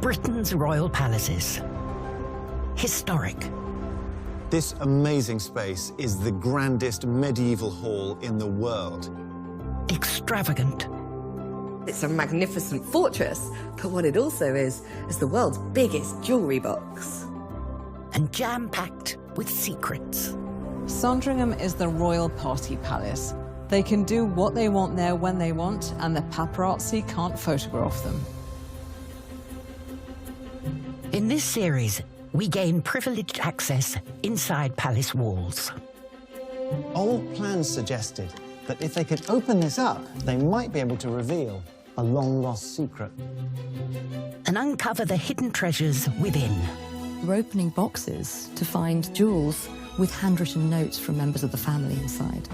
Britain's royal palaces. Historic. This amazing space is the grandest medieval hall in the world. Extravagant. It's a magnificent fortress, but what it also is the world's biggest jewellery box. And jam-packed with secrets. Sandringham is the royal party palace. They can do what they want there when they want, and the paparazzi can't photograph them. In this series, we gain privileged access inside palace walls. Old plans suggested that if they could open this up, they might be able to reveal a long-lost secret. And uncover the hidden treasures within. We're opening boxes to find jewels with handwritten notes from members of the family inside.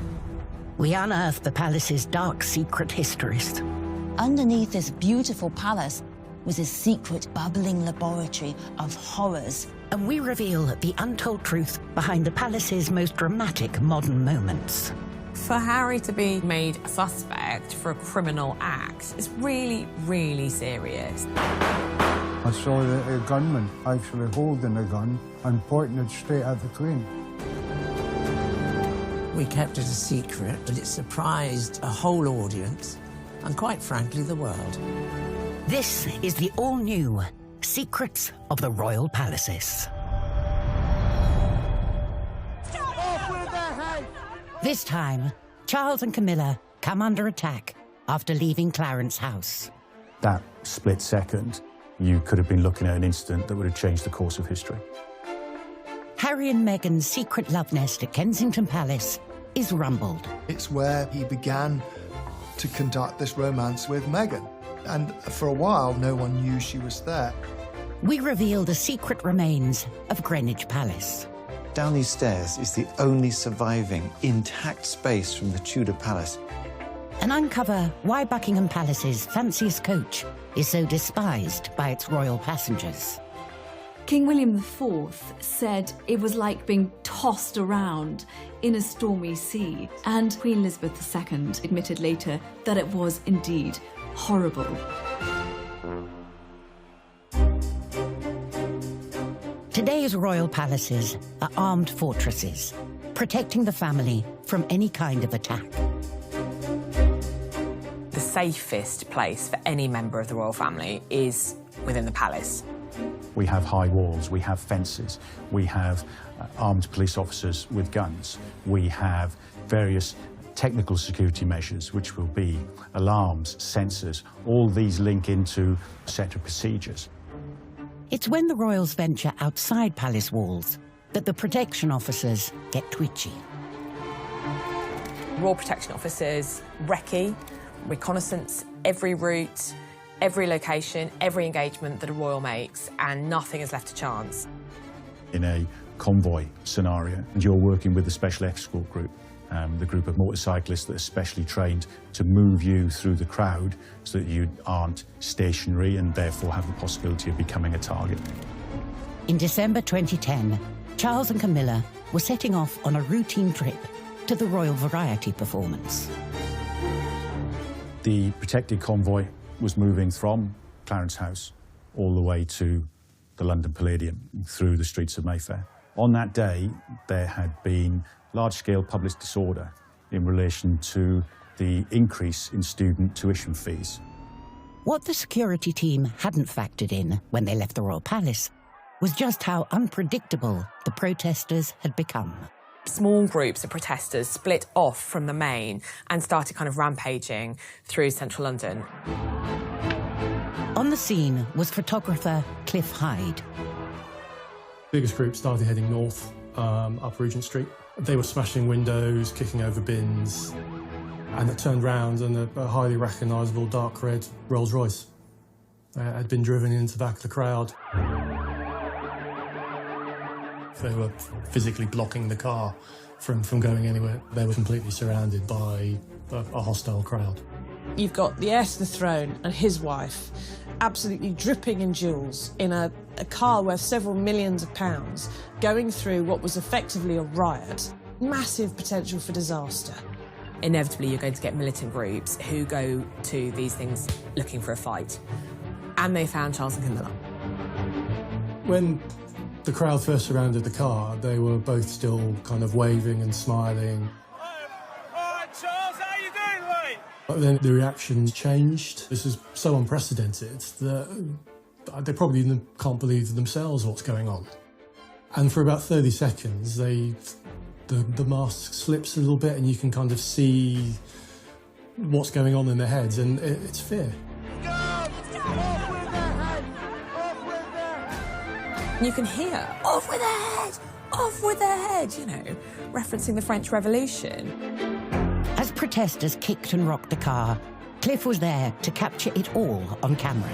We unearth the palace's dark secret histories. Underneath this beautiful palace was a secret bubbling laboratory of horrors. And we reveal the untold truth behind the palace's most dramatic modern moments. For Harry to be made a suspect for a criminal act is really, really serious. I saw a gunman actually holding a gun and pointing it straight at the Queen. We kept it a secret, but it surprised a whole audience, and quite frankly, the world. This is the all-new Secrets of the Royal Palaces. This time, Charles and Camilla come under attack after leaving Clarence House. That split second, you could have been looking at an incident that would have changed the course of history. Harry and Meghan's secret love nest at Kensington Palace is rumbled. It's where he began to conduct this romance with Meghan. And for a while, no one knew she was there. We reveal the secret remains of Greenwich Palace. Down these stairs is the only surviving intact space from the Tudor palace. And uncover why Buckingham Palace's fanciest coach is so despised by its royal passengers. King William IV said it was like being tossed around in a stormy sea, and Queen Elizabeth II admitted later that it was indeed horrible. Today's royal palaces are armed fortresses, protecting the family from any kind of attack. The safest place for any member of the royal family is within the palace. We have high walls, we have fences, we have armed police officers with guns, we have various technical security measures, which will be alarms, sensors. All these link into a set of procedures. It's when the royals venture outside palace walls that the protection officers get twitchy. Royal Protection Officers recce, reconnaissance every route, every location, every engagement that a royal makes, and nothing is left to chance. In a convoy scenario, and you're working with a special escort group, the group of motorcyclists that are specially trained to move you through the crowd so that you aren't stationary and therefore have the possibility of becoming a target. In December 2010, Charles and Camilla were setting off on a routine trip to the Royal Variety performance. The protected convoy was moving from Clarence House all the way to the London Palladium through the streets of Mayfair. On that day, there had been large-scale public disorder in relation to the increase in student tuition fees. What the security team hadn't factored in when they left the Royal Palace was just how unpredictable the protesters had become. Small groups of protesters split off from the main and started kind of rampaging through central London. On the scene was photographer Cliff Hyde. Biggest group started heading north, up Regent Street. They were smashing windows, kicking over bins, and it turned round and a highly recognisable dark red Rolls Royce had been driven into the back of the crowd. They were physically blocking the car from going anywhere. They were completely surrounded by a hostile crowd. You've got the heir to the throne and his wife absolutely dripping in jewels in a car worth several millions of pounds going through what was effectively a riot. Massive potential for disaster. Inevitably, you're going to get militant groups who go to these things looking for a fight. And they found Charles and Camilla. When the crowd first surrounded the car, they were both still kind of waving and smiling. All right, Charles, how you doing, mate? But then the reaction changed. This is so unprecedented that they probably can't believe themselves what's going on. And for about 30 seconds, the mask slips a little bit and you can kind of see what's going on in their heads, and it's fear. You can hear, off with their head, off with their head, you know, referencing the French Revolution. As protesters kicked and rocked the car, Cliff was there to capture it all on camera.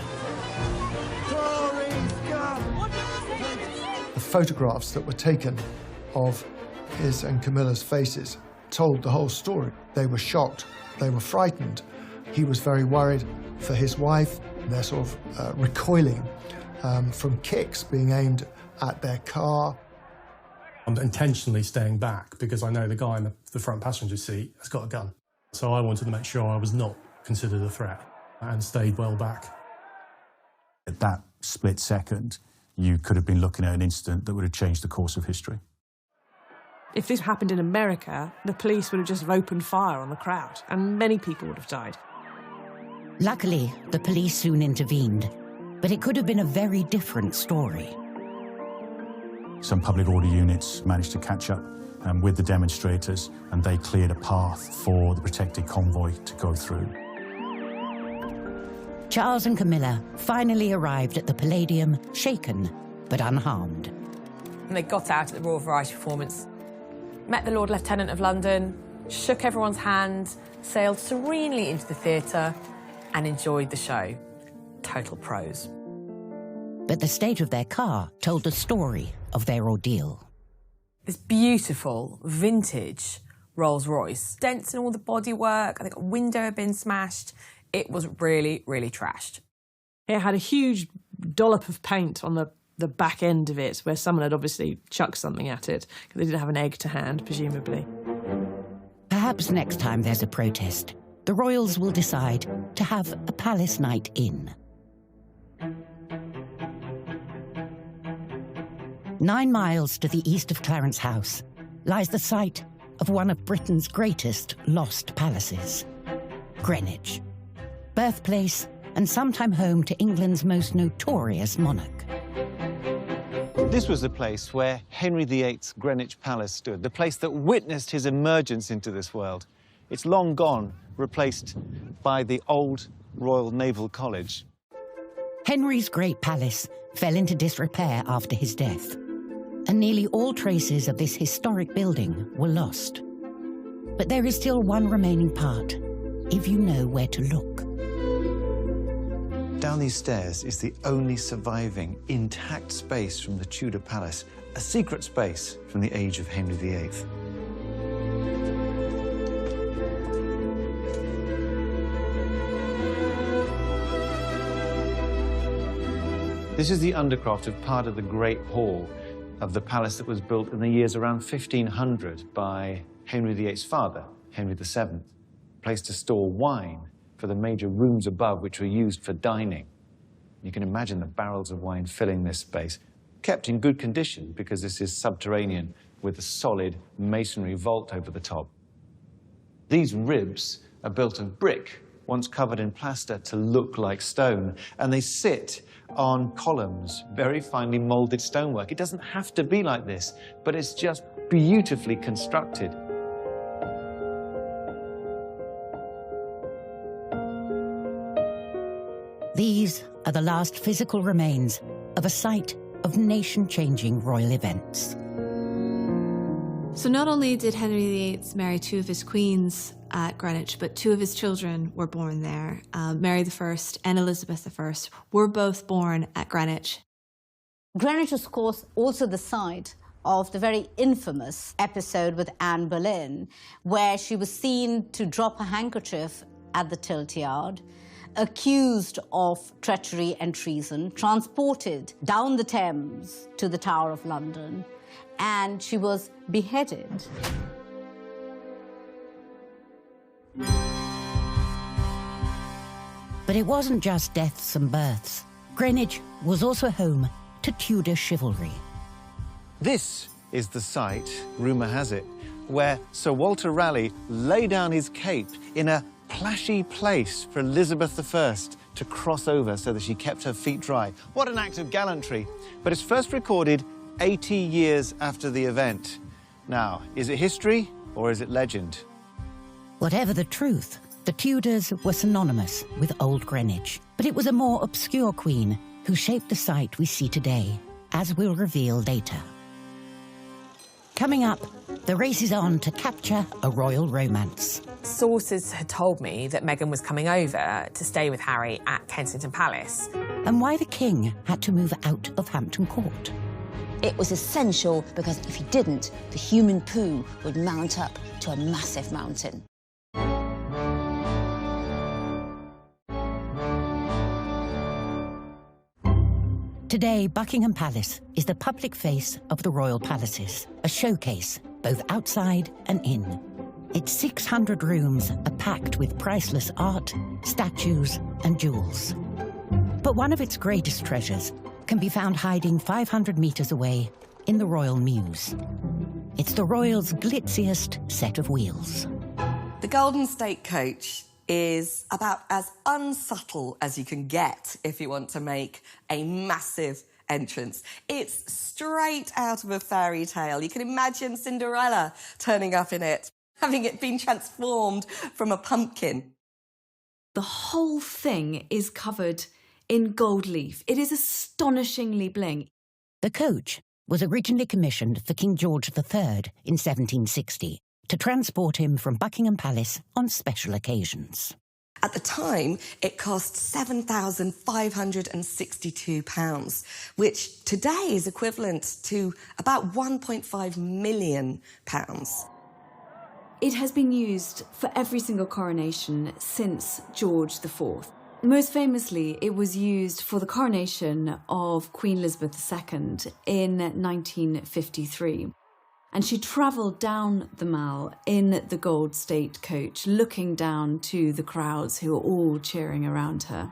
The photographs that were taken of his and Camilla's faces told the whole story. They were shocked, they were frightened. He was very worried for his wife. They're sort of recoiling from kicks being aimed at their car. I'm intentionally staying back because I know the guy in the front passenger seat has got a gun. So I wanted to make sure I was not considered a threat and stayed well back. At that split second, you could have been looking at an incident that would have changed the course of history. If this happened in America, the police would have just opened fire on the crowd, and many people would have died. Luckily, the police soon intervened, but it could have been a very different story. Some public order units managed to catch up with the demonstrators, and they cleared a path for the protected convoy to go through. Charles and Camilla finally arrived at the Palladium, shaken but unharmed. And they got out at the Royal Variety Performance, met the Lord Lieutenant of London, shook everyone's hand, sailed serenely into the theatre and enjoyed the show. Total pros. But the state of their car told the story of their ordeal. This beautiful, vintage Rolls-Royce. Dents in all the bodywork, I think a window had been smashed. It was really, really trashed. It had a huge dollop of paint on the back end of it, where someone had obviously chucked something at it, because they didn't have an egg to hand, presumably. Perhaps next time there's a protest, the royals will decide to have a palace night in. 9 miles to the east of Clarence House lies the site of one of Britain's greatest lost palaces, Greenwich, birthplace and sometime home to England's most notorious monarch. This was the place where Henry VIII's Greenwich Palace stood, the place that witnessed his emergence into this world. It's long gone, replaced by the old Royal Naval College. Henry's great palace fell into disrepair after his death, and nearly all traces of this historic building were lost. But there is still one remaining part, if you know where to look. Down these stairs is the only surviving intact space from the Tudor palace, a secret space from the age of Henry VIII. This is the undercroft of part of the Great Hall of the palace that was built in the years around 1500 by Henry VIII's father, Henry VII, a place to store wine for the major rooms above, which were used for dining. You can imagine the barrels of wine filling this space, kept in good condition because this is subterranean with a solid masonry vault over the top. These ribs are built of brick, once covered in plaster to look like stone, and they sit on columns, very finely molded stonework. It doesn't have to be like this, but it's just beautifully constructed. These are the last physical remains of a site of nation-changing royal events. So not only did Henry VIII marry 2 of his queens at Greenwich, but 2 of his children were born there. Mary I and Elizabeth I were both born at Greenwich. Greenwich, of course, also the site of the very infamous episode with Anne Boleyn, where she was seen to drop a handkerchief at the tilt yard, accused of treachery and treason, transported down the Thames to the Tower of London, and she was beheaded. But it wasn't just deaths and births. Greenwich was also home to Tudor chivalry. This is the site, rumour has it, where Sir Walter Raleigh lay down his cape in a plashy place for Elizabeth I to cross over so that she kept her feet dry. What an act of gallantry. But it's first recorded 80 years after the event. Now, is it history or is it legend? Whatever the truth, the Tudors were synonymous with Old Greenwich. But it was a more obscure queen who shaped the site we see today, as we'll reveal later. Coming up, the race is on to capture a royal romance. Sources had told me that Meghan was coming over to stay with Harry at Kensington Palace. And why the king had to move out of Hampton Court. It was essential because if he didn't, the human poo would mount up to a massive mountain. Today, Buckingham Palace is the public face of the royal palaces, a showcase both outside and in. Its 600 rooms are packed with priceless art, statues and jewels. But one of its greatest treasures can be found hiding 500 metres away in the Royal Mews. It's the royals' glitziest set of wheels. The Golden State Coach is about as unsubtle as you can get if you want to make a massive entrance. It's straight out of a fairy tale. You can imagine Cinderella turning up in it, having it been transformed from a pumpkin. The whole thing is covered in gold leaf. It is astonishingly bling. The coach was originally commissioned for King George III in 1760 to transport him from Buckingham Palace on special occasions. At the time, it cost £7,562, which today is equivalent to about £1.5 million. It has been used for every single coronation since George IV. Most famously, it was used for the coronation of Queen Elizabeth II in 1953. And she travelled down the Mall in the Gold State Coach, looking down to the crowds who were all cheering around her.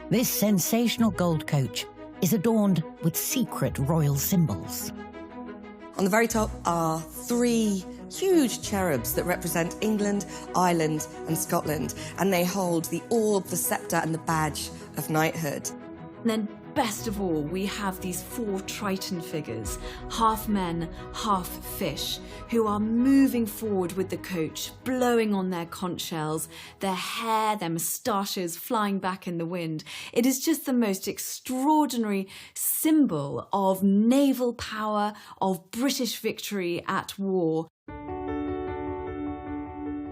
This sensational gold coach is adorned with secret royal symbols. On the very top are 3 huge cherubs that represent England, Ireland and Scotland, and they hold the orb, the sceptre and the badge of knighthood. And then, best of all, we have these 4 Triton figures, half men, half fish, who are moving forward with the coach, blowing on their conch shells, their hair, their moustaches flying back in the wind. It is just the most extraordinary symbol of naval power, of British victory at war.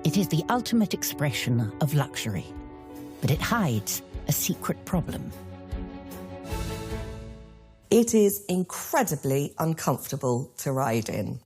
It is the ultimate expression of luxury, but it hides a secret problem. It is incredibly uncomfortable to ride in.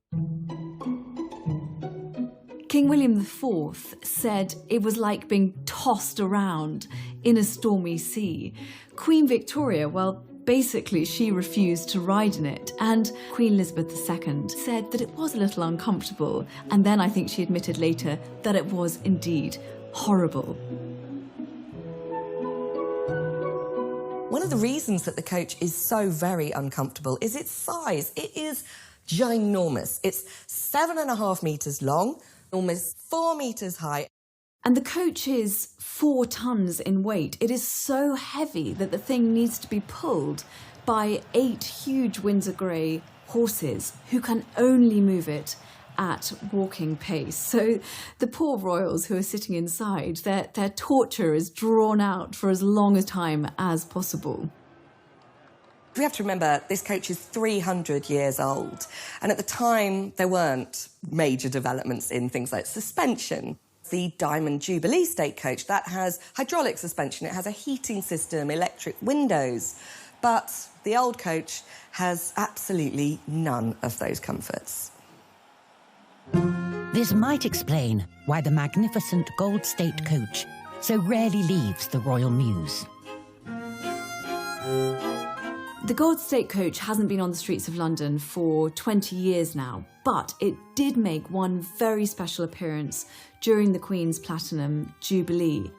King William IV said it was like being tossed around in a stormy sea. Queen Victoria, well, basically she refused to ride in it, and Queen Elizabeth II said that it was a little uncomfortable, and then I think she admitted later that it was indeed horrible. One of the reasons that the coach is so very uncomfortable is its size. It is ginormous. It's 7.5 metres long, almost 4 metres high. And the coach is 4 tons in weight. It is so heavy that the thing needs to be pulled by 8 huge Windsor Grey horses who can only move it at walking pace. So the poor royals who are sitting inside, their torture is drawn out for as long a time as possible. We have to remember this coach is 300 years old, and at the time there weren't major developments in things like suspension. The Diamond Jubilee State Coach, that has hydraulic suspension, it has a heating system, electric windows, but the old coach has absolutely none of those comforts. This might explain why the magnificent Gold State Coach so rarely leaves the Royal Mews. The Gold State Coach hasn't been on the streets of London for 20 years now, but it did make one very special appearance during the Queen's Platinum Jubilee.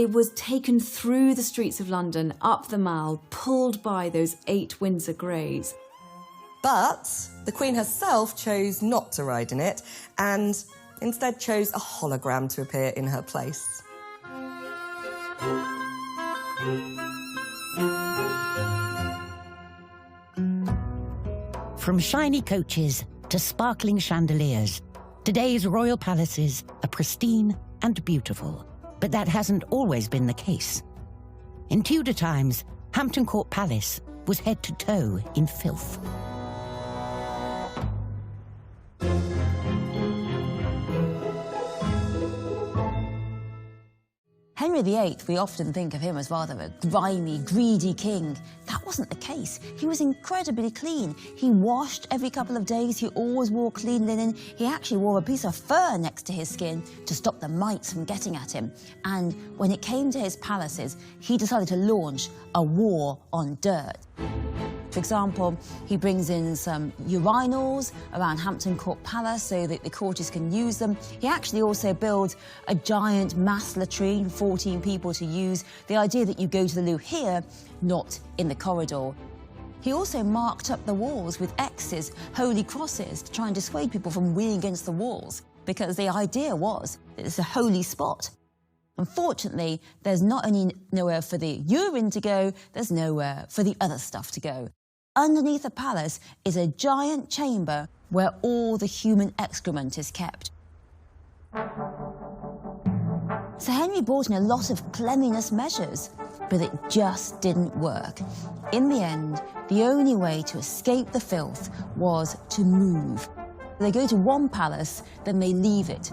It was taken through the streets of London, up the Mall, pulled by those 8 Windsor Greys. But the Queen herself chose not to ride in it and instead chose a hologram to appear in her place. From shiny coaches to sparkling chandeliers, today's royal palaces are pristine and beautiful. But that hasn't always been the case. In Tudor times, Hampton Court Palace was head to toe in filth. Henry VIII, we often think of him as rather a grimy, greedy king. That wasn't the case. He was incredibly clean. He washed every couple of days. He always wore clean linen. He actually wore a piece of fur next to his skin to stop the mites from getting at him. And when it came to his palaces, he decided to launch a war on dirt. For example, he brings in some urinals around Hampton Court Palace so that the courtiers can use them. He actually also builds a giant mass latrine for 14 people to use. The idea that you go to the loo here, not in the corridor. He also marked up the walls with X's, holy crosses, to try and dissuade people from leaning against the walls, because the idea was that it's a holy spot. Unfortunately, there's not only nowhere for the urine to go, there's nowhere for the other stuff to go. Underneath the palace is a giant chamber where all the human excrement is kept. So Henry brought in a lot of cleanliness measures, but it just didn't work. In the end, the only way to escape the filth was to move. They go to one palace, then they leave it.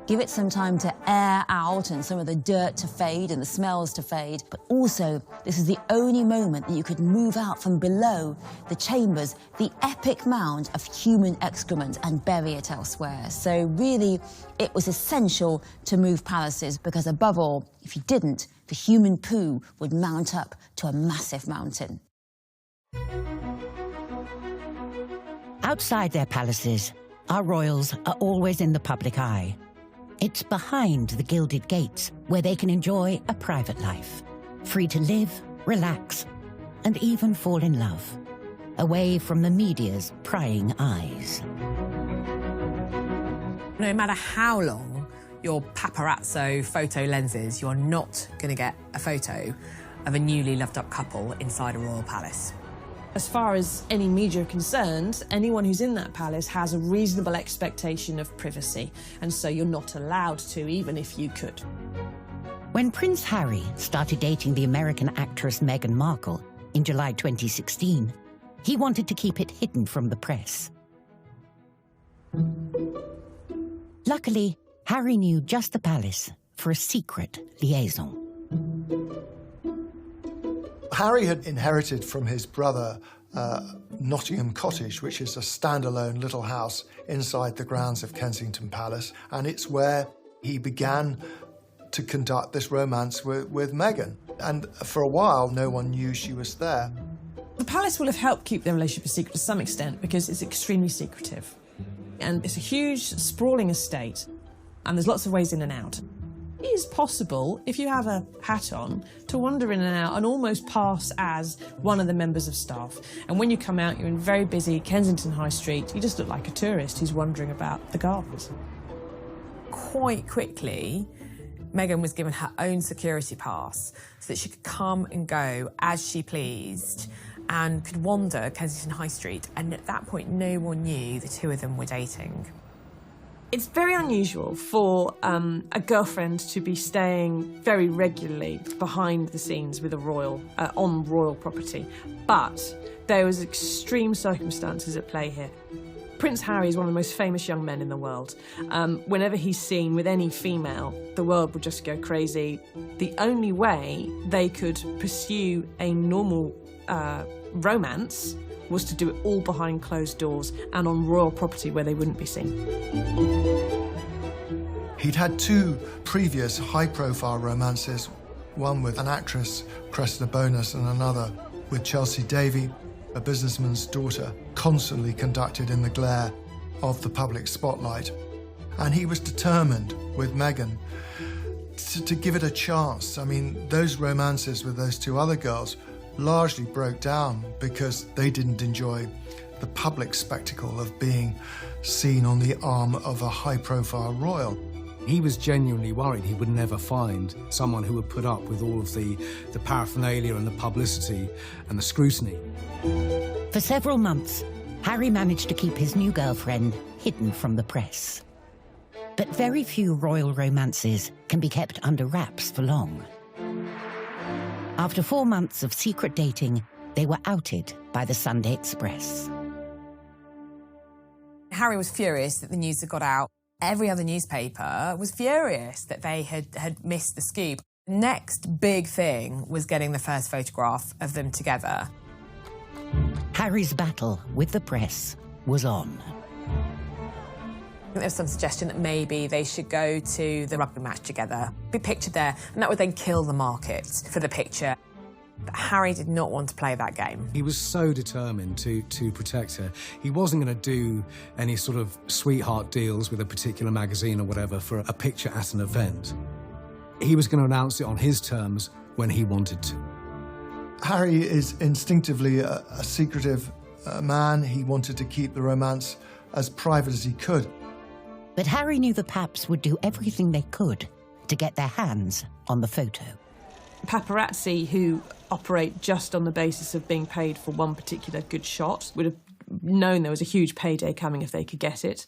Give it some time to air out and some of the dirt to fade and the smells to fade. But also, this is the only moment that you could move out from below the chambers, the epic mound of human excrement, and bury it elsewhere. So really, it was essential to move palaces because above all, if you didn't, the human poo would mount up to a massive mountain. Outside their palaces, our royals are always in the public eye. It's behind the gilded gates where they can enjoy a private life, free to live, relax, and even fall in love, away from the media's prying eyes. No matter how long your paparazzo photo lenses, you're not going to get a photo of a newly loved-up couple inside a royal palace. As far as any media are concerned, anyone who's in that palace has a reasonable expectation of privacy, and so you're not allowed to, even if you could. When Prince Harry started dating the American actress Meghan Markle in July 2016, he wanted to keep it hidden from the press. Luckily, Harry knew just the palace for a secret liaison. Harry had inherited from his brother Nottingham Cottage, which is a standalone little house inside the grounds of Kensington Palace, and it's where he began to conduct this romance with Meghan. And for a while, no one knew she was there. The palace will have helped keep their relationship a secret to some extent because it's extremely secretive. And it's a huge, sprawling estate, and there's lots of ways in and out. It is possible, if you have a hat on, to wander in and out and almost pass as one of the members of staff. And when you come out, you're in very busy Kensington High Street. You just look like a tourist who's wandering about the gardens. Quite quickly, Meghan was given her own security pass so that she could come and go as she pleased and could wander Kensington High Street. And at that point, no one knew the two of them were dating. It's very unusual for a girlfriend to be staying very regularly behind the scenes with a royal, on royal property, but there was extreme circumstances at play here. Prince Harry is one of the most famous young men in the world. Whenever he's seen with any female, the world would just go crazy. The only way they could pursue a normal romance was to do it all behind closed doors and on royal property where they wouldn't be seen. He'd had 2 previous high-profile romances, one with an actress, Cressida Bonas, and another with Chelsea Davy, a businessman's daughter, constantly conducted in the glare of the public spotlight. And he was determined with Meghan to give it a chance. I mean, those romances with those two other girls largely broke down because they didn't enjoy the public spectacle of being seen on the arm of a high-profile royal. He was genuinely worried he would never find someone who would put up with all of the paraphernalia and the publicity and the scrutiny. For several months, Harry managed to keep his new girlfriend hidden from the press. But very few royal romances can be kept under wraps for long. After 4 months of secret dating, they were outed by the Sunday Express. Harry was furious that the news had got out. Every other newspaper was furious that they had missed the scoop. The next big thing was getting the first photograph of them together. Harry's battle with the press was on. There was some suggestion that maybe they should go to the rugby match together, be pictured there, and that would then kill the market for the picture. But Harry did not want to play that game. He was so determined to protect her. He wasn't going to do any sort of sweetheart deals with a particular magazine or whatever for a picture at an event. He was going to announce it on his terms when he wanted to. Harry is instinctively a secretive man. He wanted to keep the romance as private as he could. But Harry knew the Paps would do everything they could to get their hands on the photo. Paparazzi who operate just on the basis of being paid for one particular good shot would have known there was a huge payday coming if they could get it.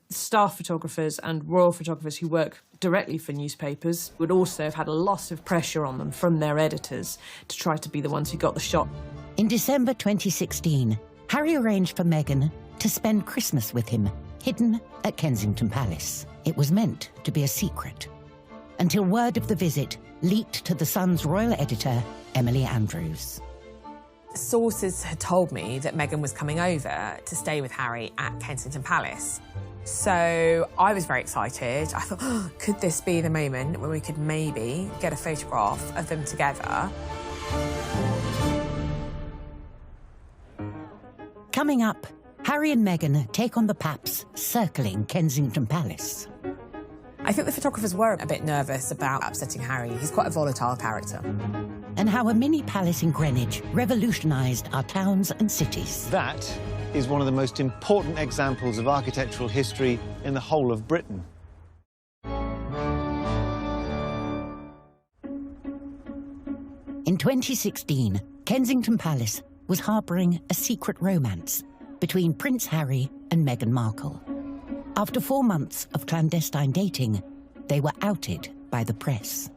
Staff photographers and royal photographers who work directly for newspapers would also have had a lot of pressure on them from their editors to try to be the ones who got the shot. In December 2016, Harry arranged for Meghan to spend Christmas with him, hidden at Kensington Palace. It was meant to be a secret, until word of the visit leaked to The Sun's royal editor, Emily Andrews. Sources had told me that Meghan was coming over to stay with Harry at Kensington Palace. So I was very excited. I thought, oh, could this be the moment when we could maybe get a photograph of them together? Coming up, Harry and Meghan take on the Paps circling Kensington Palace. I think the photographers were a bit nervous about upsetting Harry. He's quite a volatile character. And how a mini palace in Greenwich revolutionised our towns and cities. That is one of the most important examples of architectural history in the whole of Britain. In 2016, Kensington Palace was harbouring a secret romance between Prince Harry and Meghan Markle. After 4 months of clandestine dating, they were outed by the press.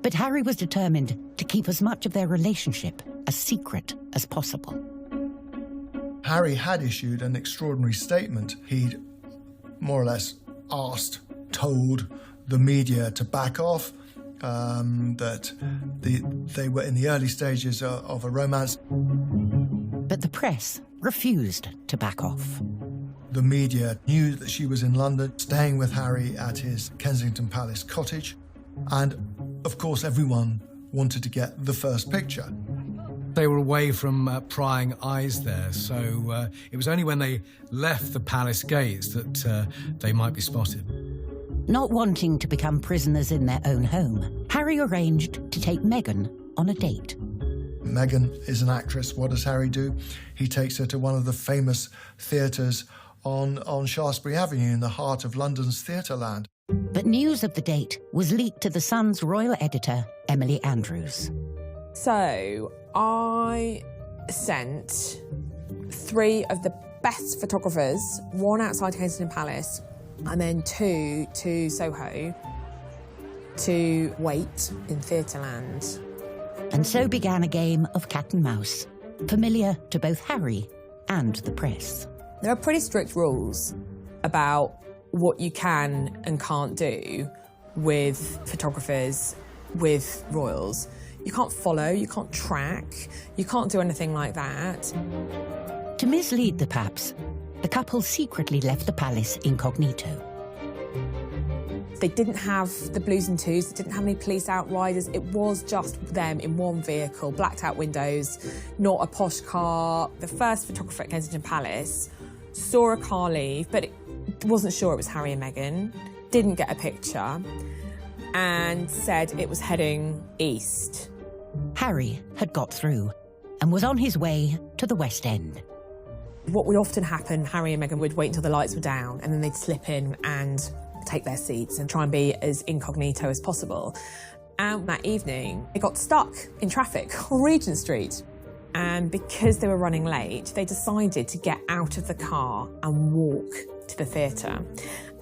But Harry was determined to keep as much of their relationship as secret as possible. Harry had issued an extraordinary statement. He'd more or less told the media to back off, that they were in the early stages of a romance. But the press refused to back off. The media knew that she was in London, staying with Harry at his Kensington Palace cottage. And, of course, everyone wanted to get the first picture. They were away from prying eyes there, so it was only when they left the palace gates that they might be spotted. Not wanting to become prisoners in their own home, Harry arranged to take Meghan on a date. Meghan is an actress. What does Harry do? He takes her to one of the famous theatres on Shaftesbury Avenue in the heart of London's theatreland. But news of the date was leaked to The Sun's royal editor, Emily Andrews. So I sent 3 of the best photographers, 1 outside Kensington Palace and then 2 to Soho, to wait in Theatreland. And so began a game of cat and mouse, familiar to both Harry and the press. There are pretty strict rules about what you can and can't do with photographers, with royals. You can't follow, you can't track, you can't do anything like that. To mislead the Paps, the couple secretly left the palace incognito. They didn't have the blues and twos, they didn't have any police outriders. It was just them in one vehicle, blacked out windows, not a posh car. The first photographer at Kensington Palace saw a car leave, but wasn't sure it was Harry and Meghan, didn't get a picture. and said it was heading east. Harry had got through and was on his way to the West End. What would often happen, Harry and Meghan would wait until the lights were down and then they'd slip in and take their seats and try and be as incognito as possible. And that evening, they got stuck in traffic on Regent Street. And because they were running late, they decided to get out of the car and walk to the theatre.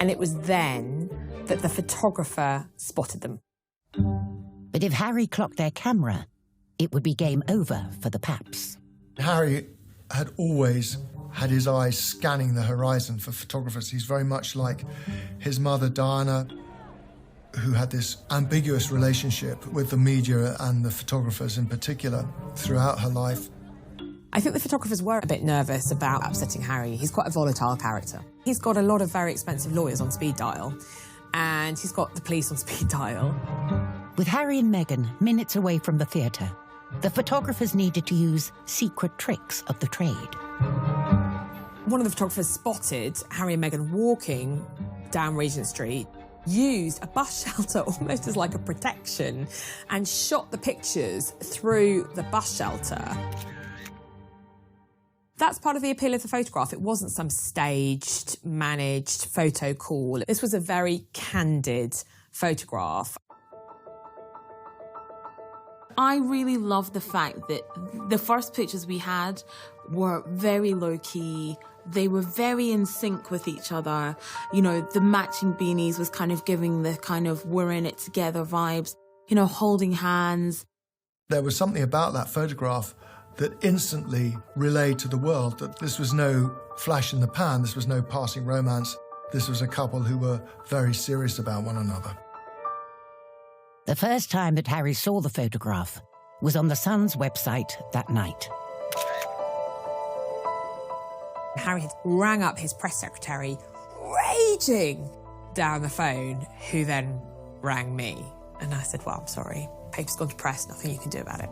And it was then that the photographer spotted them. But if Harry clocked their camera, it would be game over for the Paps. Harry had always had his eyes scanning the horizon for photographers. He's very much like his mother, Diana, who had this ambiguous relationship with the media and the photographers in particular throughout her life. I think the photographers were a bit nervous about upsetting Harry. He's quite a volatile character. He's got a lot of very expensive lawyers on speed dial, and he's got the police on speed dial. With Harry and Meghan minutes away from the theatre, the photographers needed to use secret tricks of the trade. One of the photographers spotted Harry and Meghan walking down Regent Street, used a bus shelter almost as like a protection, and shot the pictures through the bus shelter. That's part of the appeal of the photograph. It wasn't some staged, managed photo call. This was a very candid photograph. I really love the fact that the first pictures we had were very low-key. They were very in sync with each other. You know, the matching beanies was kind of giving the kind of we're in it together vibes, you know, holding hands. There was something about that photograph that instantly relayed to the world that this was no flash in the pan, this was no passing romance. This was a couple who were very serious about one another. The first time that Harry saw the photograph was on the Sun's website that night. Harry had rang up his press secretary, raging down the phone, who then rang me. And I said, well, I'm sorry, paper's gone to press, nothing you can do about it.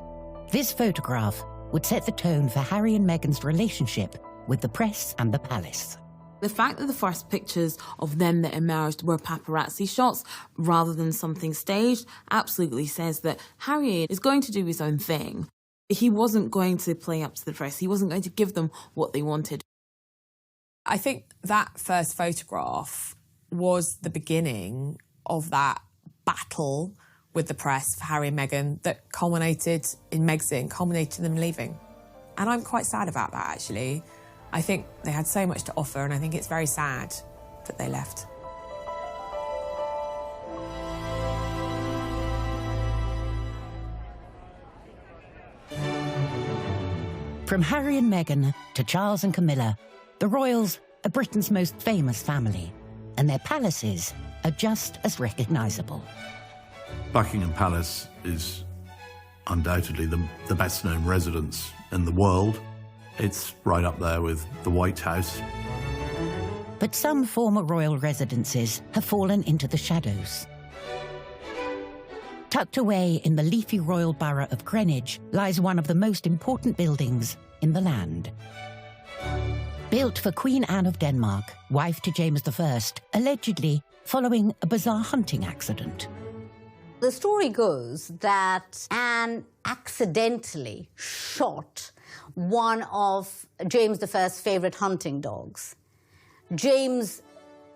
This photograph would set the tone for Harry and Meghan's relationship with the press and the palace. The fact that the first pictures of them that emerged were paparazzi shots rather than something staged absolutely says that Harry is going to do his own thing. He wasn't going to play up to the press. He wasn't going to give them what they wanted. I think that first photograph was the beginning of that battle with the press for Harry and Meghan that culminated in Megxit, culminated in them leaving. And I'm quite sad about that, actually. I think they had so much to offer, and I think it's very sad that they left. From Harry and Meghan to Charles and Camilla, the royals are Britain's most famous family, and their palaces are just as recognisable. Buckingham Palace is undoubtedly the best-known residence in the world. It's right up there with the White House. But some former royal residences have fallen into the shadows. Tucked away in the leafy royal borough of Greenwich lies one of the most important buildings in the land. Built for Queen Anne of Denmark, wife to James I, allegedly following a bizarre hunting accident. The story goes that Anne accidentally shot one of James I's favourite hunting dogs. James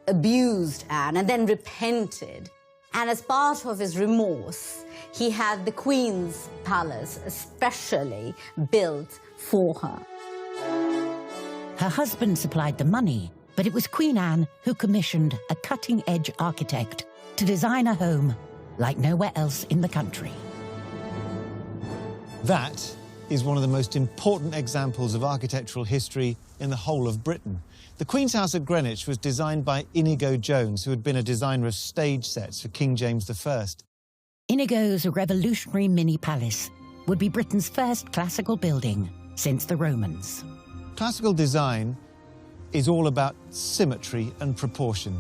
abused Anne and then repented. And as part of his remorse, he had the Queen's palace especially built for her. Her husband supplied the money, but it was Queen Anne who commissioned a cutting-edge architect to design a home like nowhere else in the country. That is one of the most important examples of architectural history in the whole of Britain. The Queen's House at Greenwich was designed by Inigo Jones, who had been a designer of stage sets for King James I. Inigo's revolutionary mini-palace would be Britain's first classical building since the Romans. Classical design is all about symmetry and proportion.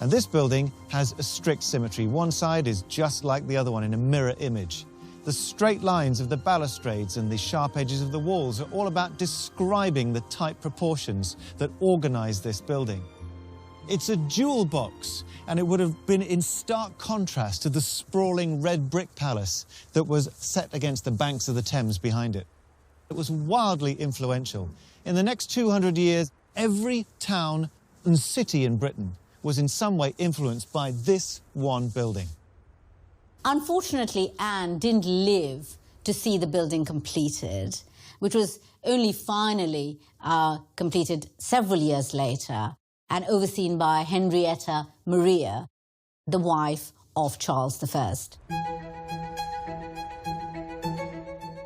And this building has a strict symmetry. One side is just like the other one in a mirror image. The straight lines of the balustrades and the sharp edges of the walls are all about describing the tight proportions that organize this building. It's a jewel box, and it would have been in stark contrast to the sprawling red brick palace that was set against the banks of the Thames behind it. It was wildly influential. In the next 200 years, every town and city in Britain was in some way influenced by this one building. Unfortunately, Anne didn't live to see the building completed, which was only finally completed several years later and overseen by Henrietta Maria, the wife of Charles I.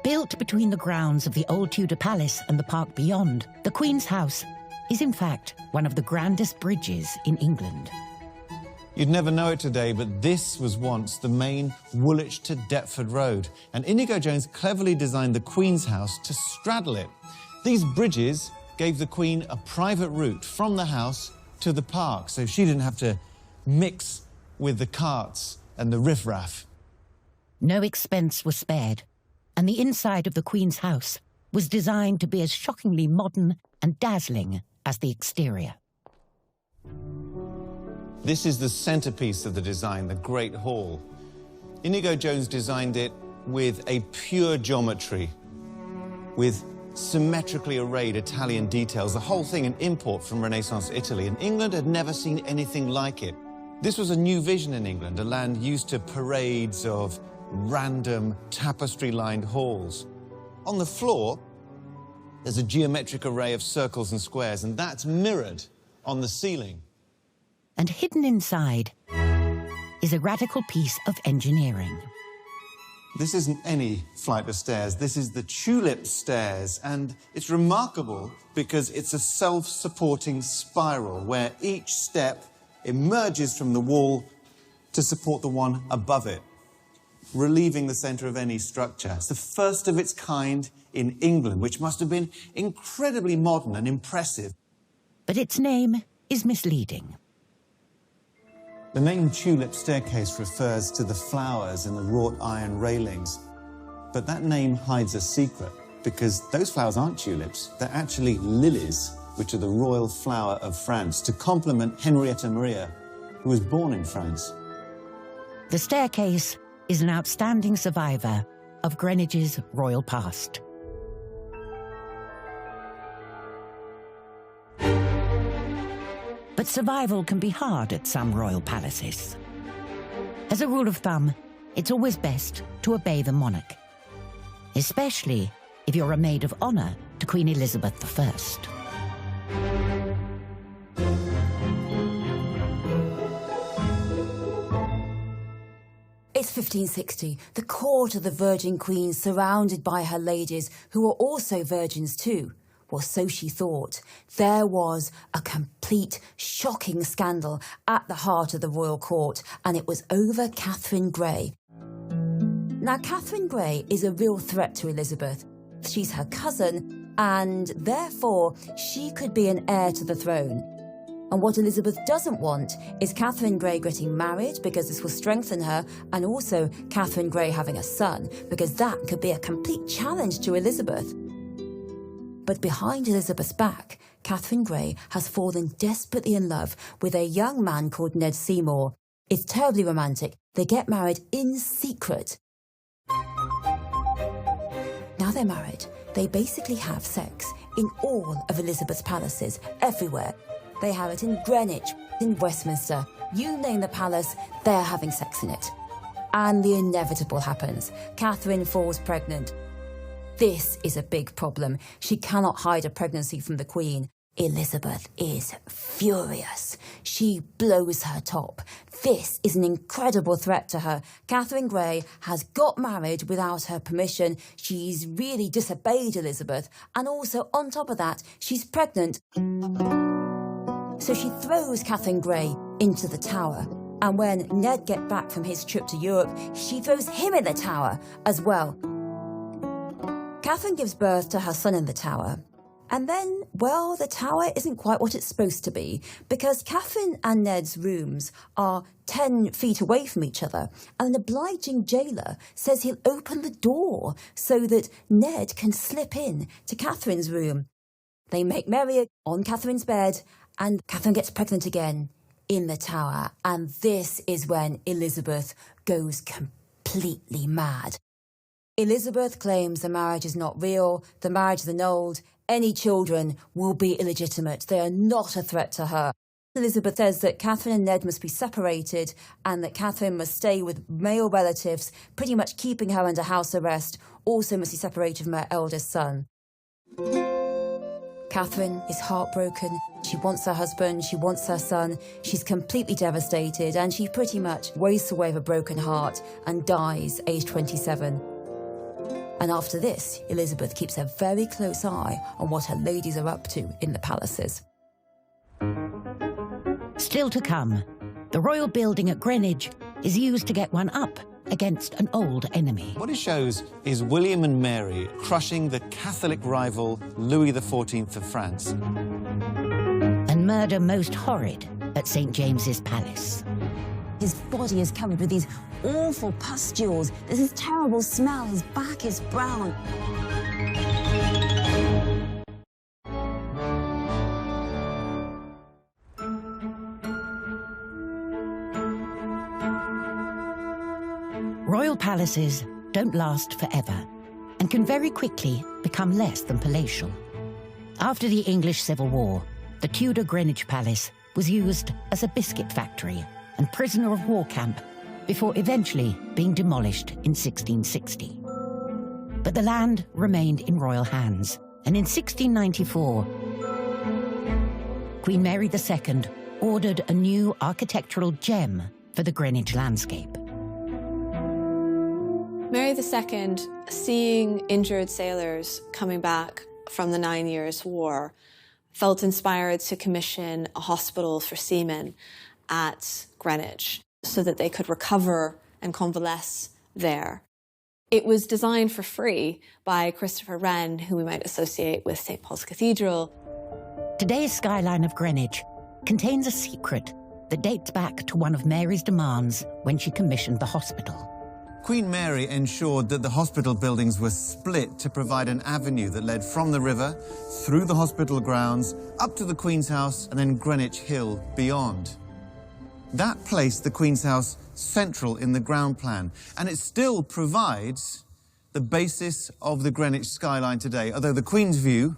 Built between the grounds of the old Tudor palace and the park beyond, the Queen's House is in fact one of the grandest bridges in England. You'd never know it today, but this was once the main Woolwich to Deptford road, and Inigo Jones cleverly designed the Queen's House to straddle it. These bridges gave the Queen a private route from the house to the park, so she didn't have to mix with the carts and the riffraff. No expense was spared, and the inside of the Queen's House was designed to be as shockingly modern and dazzling as the exterior. This is the centerpiece of the design, the Great Hall. Inigo Jones designed it with a pure geometry, with symmetrically arrayed Italian details, the whole thing an import from Renaissance Italy, and England had never seen anything like it. This was a new vision in England, a land used to parades of random tapestry-lined halls. On the floor, there's a geometric array of circles and squares, and that's mirrored on the ceiling. And hidden inside is a radical piece of engineering. This isn't any flight of stairs, this is the tulip stairs, and it's remarkable because it's a self-supporting spiral where each step emerges from the wall to support the one above it, relieving the centre of any structure. It's the first of its kind in England, which must have been incredibly modern and impressive. But its name is misleading. The name Tulip Staircase refers to the flowers in the wrought iron railings. But that name hides a secret, because those flowers aren't tulips, they're actually lilies, which are the royal flower of France, to complement Henrietta Maria, who was born in France. The staircase is an outstanding survivor of Greenwich's royal past. But survival can be hard at some royal palaces. As a rule of thumb, it's always best to obey the monarch, especially if you're a maid of honour to Queen Elizabeth I. It's 1560, the court of the Virgin Queen surrounded by her ladies who were also virgins too. Well, so she thought. There was a complete, shocking scandal at the heart of the royal court, and it was over Catherine Grey. Now, Catherine Grey is a real threat to Elizabeth. She's her cousin, and therefore she could be an heir to the throne. And what Elizabeth doesn't want is Catherine Grey getting married, because this will strengthen her, and also Catherine Grey having a son, because that could be a complete challenge to Elizabeth. But behind Elizabeth's back, Catherine Grey has fallen desperately in love with a young man called Ned Seymour. It's terribly romantic. They get married in secret. Now they're married, they basically have sex in all of Elizabeth's palaces, everywhere. They have it in Greenwich, in Westminster. You name the palace, they're having sex in it. And the inevitable happens. Catherine falls pregnant. This is a big problem. She cannot hide a pregnancy from the Queen. Elizabeth is furious. She blows her top. This is an incredible threat to her. Catherine Grey has got married without her permission. She's really disobeyed Elizabeth. And also, on top of that, she's pregnant. So she throws Catherine Grey into the Tower. And when Ned gets back from his trip to Europe, she throws him in the Tower as well. Catherine gives birth to her son in the Tower. And then, well, the Tower isn't quite what it's supposed to be, because Catherine and Ned's rooms are 10 feet away from each other, and an obliging jailer says he'll open the door so that Ned can slip in to Catherine's room. They make merry on Catherine's bed, and Catherine gets pregnant again in the Tower, and this is when Elizabeth goes completely mad. Elizabeth claims the marriage is not real, the marriage is annulled, any children will be illegitimate, they are not a threat to her. Elizabeth says that Catherine and Ned must be separated and that Catherine must stay with male relatives, pretty much keeping her under house arrest, also must be separated from her eldest son. Catherine is heartbroken. She wants her husband, she wants her son. She's completely devastated and she pretty much wastes away with a broken heart and dies aged 27. And after this, Elizabeth keeps a very close eye on what her ladies are up to in the palaces. Still to come, the royal building at Greenwich is used to get one up against an old enemy. What it shows is William and Mary crushing the Catholic rival Louis XIV of France. And murder most horrid at St. James's Palace. His body is covered with these awful pustules. There's this terrible smell. His back is brown. Royal palaces don't last forever and can very quickly become less than palatial. After the English Civil War, the Tudor Greenwich Palace was used as a biscuit factory and prisoner of war camp before eventually being demolished in 1660. But the land remained in royal hands, and in 1694, Queen Mary II ordered a new architectural gem for the Greenwich landscape. Mary II, seeing injured sailors coming back from the 9 Years' War, felt inspired to commission a hospital for seamen at Greenwich so that they could recover and convalesce there. It was designed for free by Christopher Wren, who we might associate with St. Paul's Cathedral. Today's skyline of Greenwich contains a secret that dates back to one of Mary's demands when she commissioned the hospital. Queen Mary ensured that the hospital buildings were split to provide an avenue that led from the river, through the hospital grounds, up to the Queen's House, and then Greenwich Hill beyond. That placed the Queen's House central in the ground plan, and it still provides the basis of the Greenwich skyline today, although the Queen's view,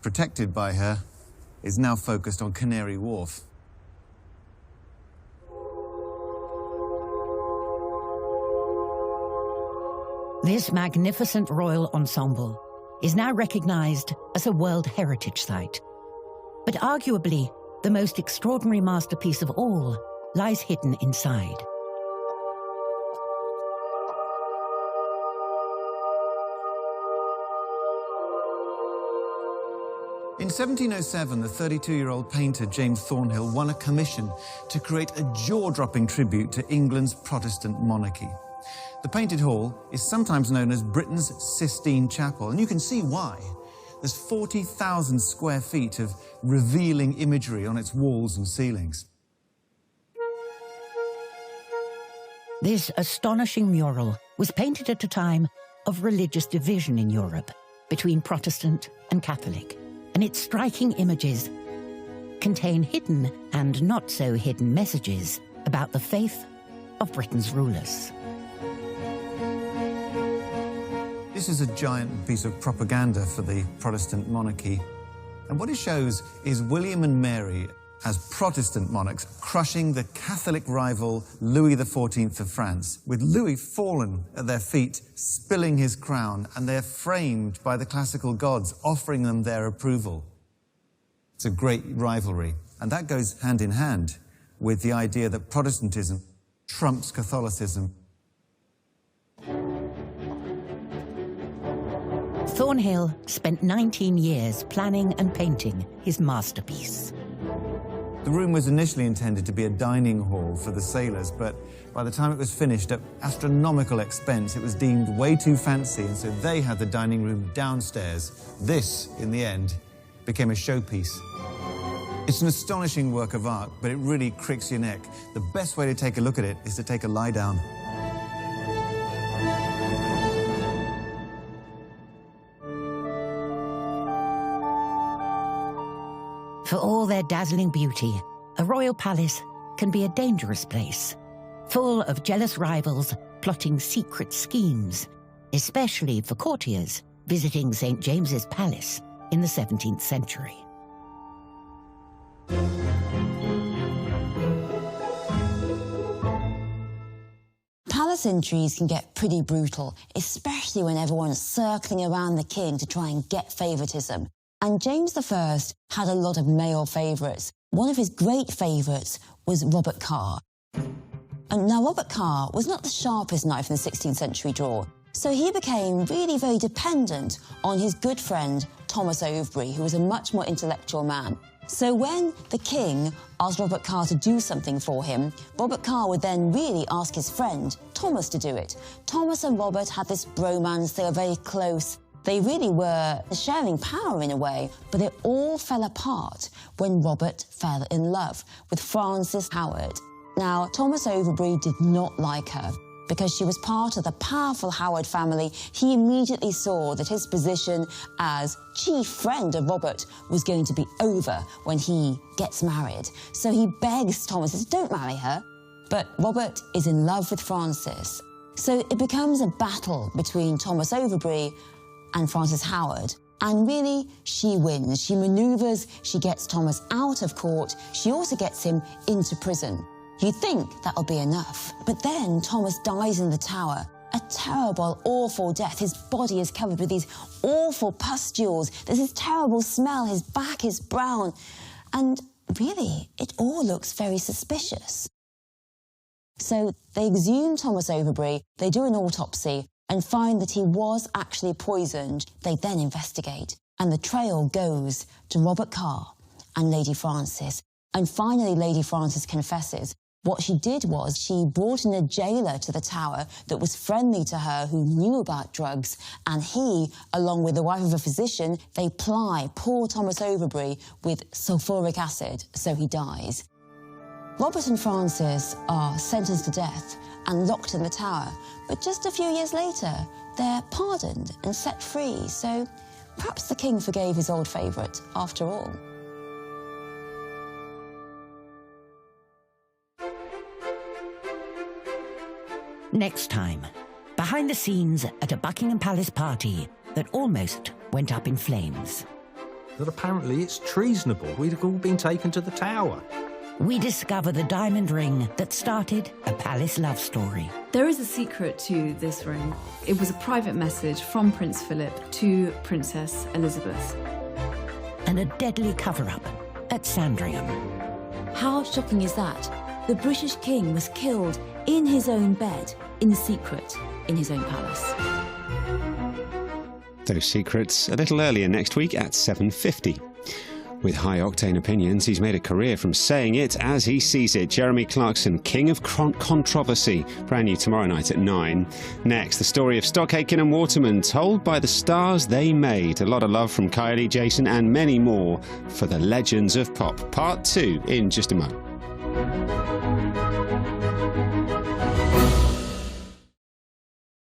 protected by her, is now focused on Canary Wharf. This magnificent royal ensemble is now recognized as a World Heritage Site. But arguably, the most extraordinary masterpiece of all lies hidden inside. In 1707, the 32-year-old painter James Thornhill won a commission to create a jaw-dropping tribute to England's Protestant monarchy. The painted hall is sometimes known as Britain's Sistine Chapel, and you can see why. There's 40,000 square feet of revealing imagery on its walls and ceilings. This astonishing mural was painted at a time of religious division in Europe between Protestant and Catholic, and its striking images contain hidden and not so hidden messages about the faith of Britain's rulers. This is a giant piece of propaganda for the Protestant monarchy. And what it shows is William and Mary as Protestant monarchs crushing the Catholic rival Louis XIV of France, with Louis fallen at their feet, spilling his crown, and they're framed by the classical gods, offering them their approval. It's a great rivalry, and that goes hand in hand with the idea that Protestantism trumps Catholicism. Thornhill spent 19 years planning and painting his masterpiece. The room was initially intended to be a dining hall for the sailors, but by the time it was finished at astronomical expense, it was deemed way too fancy, and so they had the dining room downstairs. This, in the end, became a showpiece. It's an astonishing work of art, but it really cricks your neck. The best way to take a look at it is to take a lie down. For all their dazzling beauty, a royal palace can be a dangerous place, full of jealous rivals plotting secret schemes, especially for courtiers visiting St. James's Palace in the 17th century. Palace intrigues can get pretty brutal, especially when everyone's circling around the king to try and get favouritism. And James I had a lot of male favourites. One of his great favourites was Robert Carr. And now Robert Carr was not the sharpest knife in the 16th century drawer, so he became really very dependent on his good friend Thomas Overbury, who was a much more intellectual man. So when the king asked Robert Carr to do something for him, Robert Carr would then really ask his friend Thomas to do it. Thomas and Robert had this bromance, they were very close. They really were sharing power in a way, but it all fell apart when Robert fell in love with Frances Howard. Now, Thomas Overbury did not like her. Because she was part of the powerful Howard family, he immediately saw that his position as chief friend of Robert was going to be over when he gets married. So he begs Thomas, says, don't marry her. But Robert is in love with Frances. So it becomes a battle between Thomas Overbury and Frances Howard. And really, she wins. She manoeuvres, she gets Thomas out of court. She also gets him into prison. You think that'll be enough. But then Thomas dies in the tower. A terrible, awful death. His body is covered with these awful pustules. There's this terrible smell. His back is brown. And really, it all looks very suspicious. So they exhume Thomas Overbury, they do an autopsy and find that he was actually poisoned. They then investigate. And the trail goes to Robert Carr and Lady Frances. And finally, Lady Frances confesses. What she did was she brought in a jailer to the tower that was friendly to her, who knew about drugs, and he, along with the wife of a physician, they ply poor Thomas Overbury with sulphuric acid, so he dies. Robert and Frances are sentenced to death and locked in the tower, but just a few years later, they're pardoned and set free, so perhaps the king forgave his old favourite after all. Next time, behind the scenes at a Buckingham Palace party that almost went up in flames. That apparently it's treasonable. We'd have all been taken to the tower. We discover the diamond ring that started a palace love story. There is a secret to this ring. It was a private message from Prince Philip to Princess Elizabeth. And a deadly cover-up at Sandringham. How shocking is that? The British king was killed in his own bed, in secret, in his own palace. Those secrets a little earlier next week at 7:50. With high-octane opinions, he's made a career from saying it as he sees it. Jeremy Clarkson, King of Controversy, brand new tomorrow night at 9. Next, the story of Stock Aitken and Waterman, told by the stars they made. A lot of love from Kylie, Jason and many more for the Legends of Pop. Part 2 in just a moment.